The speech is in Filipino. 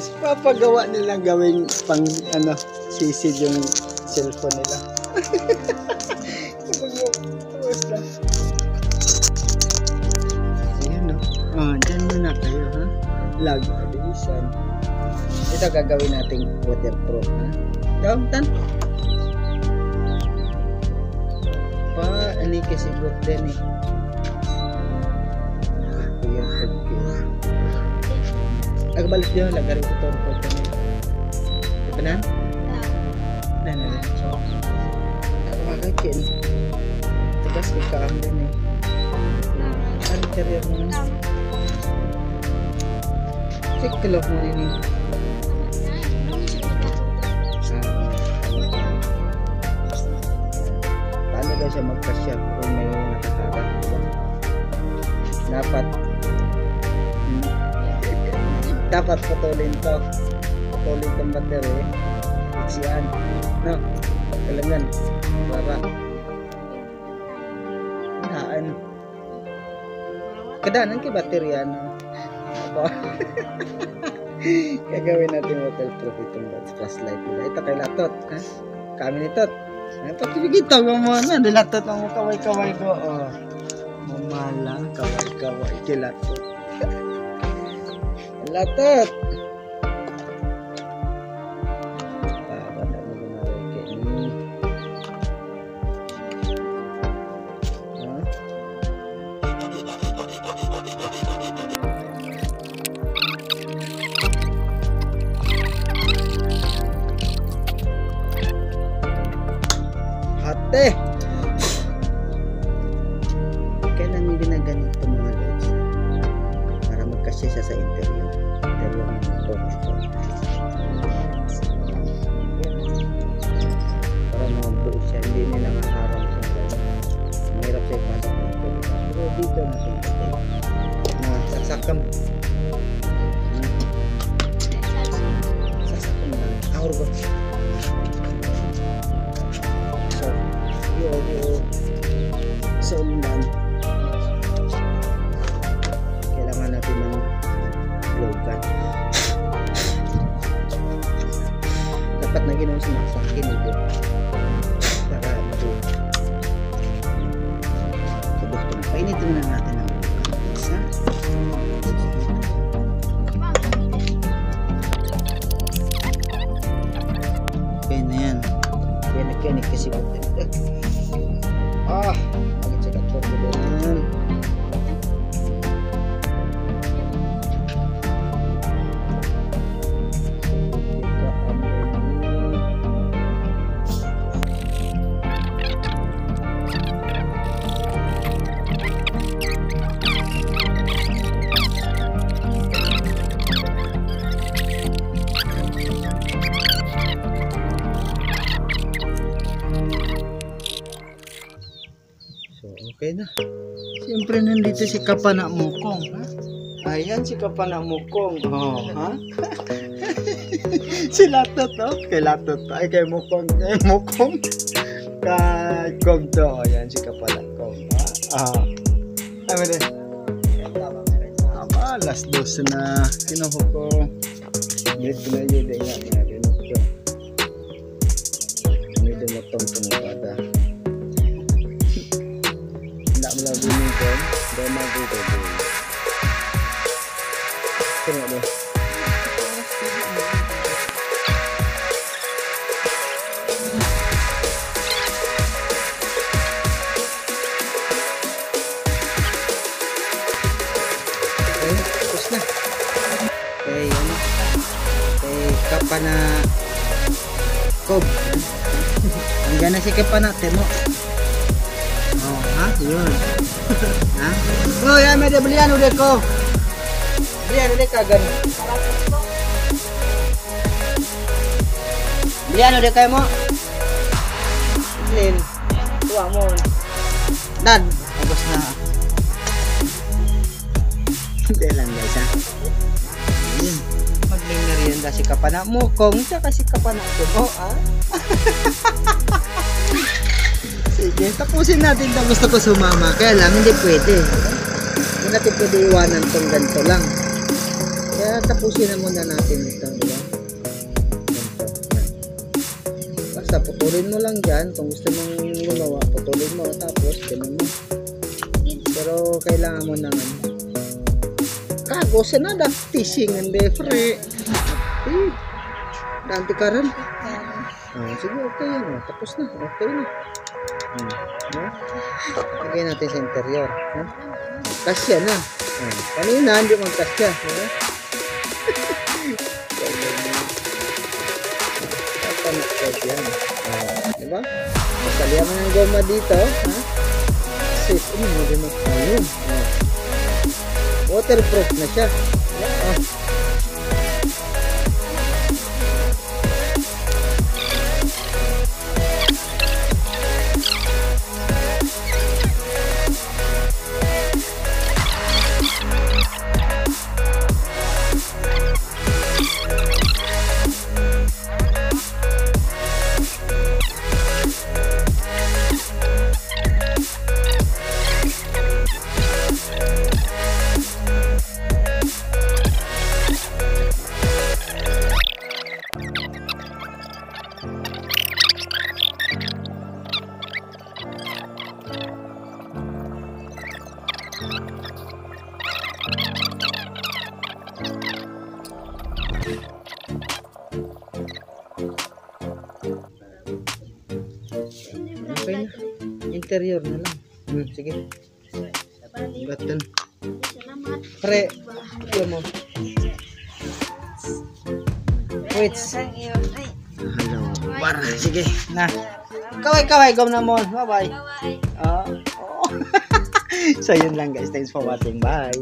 guys, papagawa nilang gawing pang ano, sisid yung cellphone nila. Ayan o. Oh, dyan muna kayo ha. Lag addition. Ito gagawin nating waterproof ha. Gawin tan. Pa, ani kasi good din eh. Ayan, okay. Nagbalik nyo, lagarin ko ito. Ito na? Na. Nakakakin. Tigas ko kaang din eh. Ano karya mo na? Check ka lang mo din eh. Paano daw siya magka-share kung may nakakagat? Dapat putulin to. Putulin tong battery. Iksian. No? Kailangan. Para. Haan. Kadaanan kay battery yan. Gagawin natin waterproof itong flashlight nila. Ito kay Latot. Ha? Kami ni Tot. Ito kibigito ko muna. Dilatot ang kaway-kaway ko. Oh. Mamalang kaway-kaway kay Latot. Latot. Para na mo gumawin kay ini. Ate. Kailan hindi na ganito mga lods para magkasya siya sa interior. Para mabuo siya, hindi nila maharang siya. Mahirap siya ipasok dito. Pero dito na siya na sasakam. Sasakam na. Aur ba? So, so undan. Kailangan natin ng glove gun. Dapat na ginawa sumasakin ito para ito subok ito na. Painitin na natin ang isa. Okay na yan. Kinik kasi bakit siya katulad okay na. Siyempre nandito si Kapana Mukong, ha? Ayan si Kapana Mukong. Oh, ha? Si Latot, oh. Kay Latot. Ay, kay Mukong. Kay Mukong. Kay Kogdo. Ayan si Kapana Kong. Ay, din. Alas 12 na. Kinuha ko. Dito na yun. Dito na yun. Dito na itong pada. Mula bunyi kan dan magu tadi. Tengok deh. Terus nah. Ano? Kapana Kob. Ang gana si Kapana Temo. Oh, ha? Yun. Ha? Oh, yan, may belian udah ko. Belian udah kagan. Belian udah kayak mo. Belian. Tuwa mo. Dan, bagus na. Hindi lang guys, ha? Yun. Magmerienda si Kapana Mukong, tsaka si Kapana Kob. Oh, ha? Sige, tapusin natin na gusto ko sumama. Kaya lang, hindi pwede. Hindi natin pwede iwanan itong ganito lang. Kaya tapusin na muna natin ito. basta putulin mo lang dyan. Kung gusto mong gumawa, putulin mo. Tapos, ganun mo. Pero, kailangan mo ng kago, sanada. Tishing and free. Nanti ka rin. Sige, okay yan. Tapos na. Okay na. Lagay natin sa interior. Kasya na. Kanina, hindi magkasya. Panikot yan. Diba? Masalihan mo ng goma dito. Safe. Waterproof na siya. Okay na. Interior na lang. Sige. Button. Pre. Alam mo. Wait. Hello. Para. Sige. Na. Kaway-kaway. Gom na mo. Bye-bye. So, yun lang guys. Thanks for watching. Bye.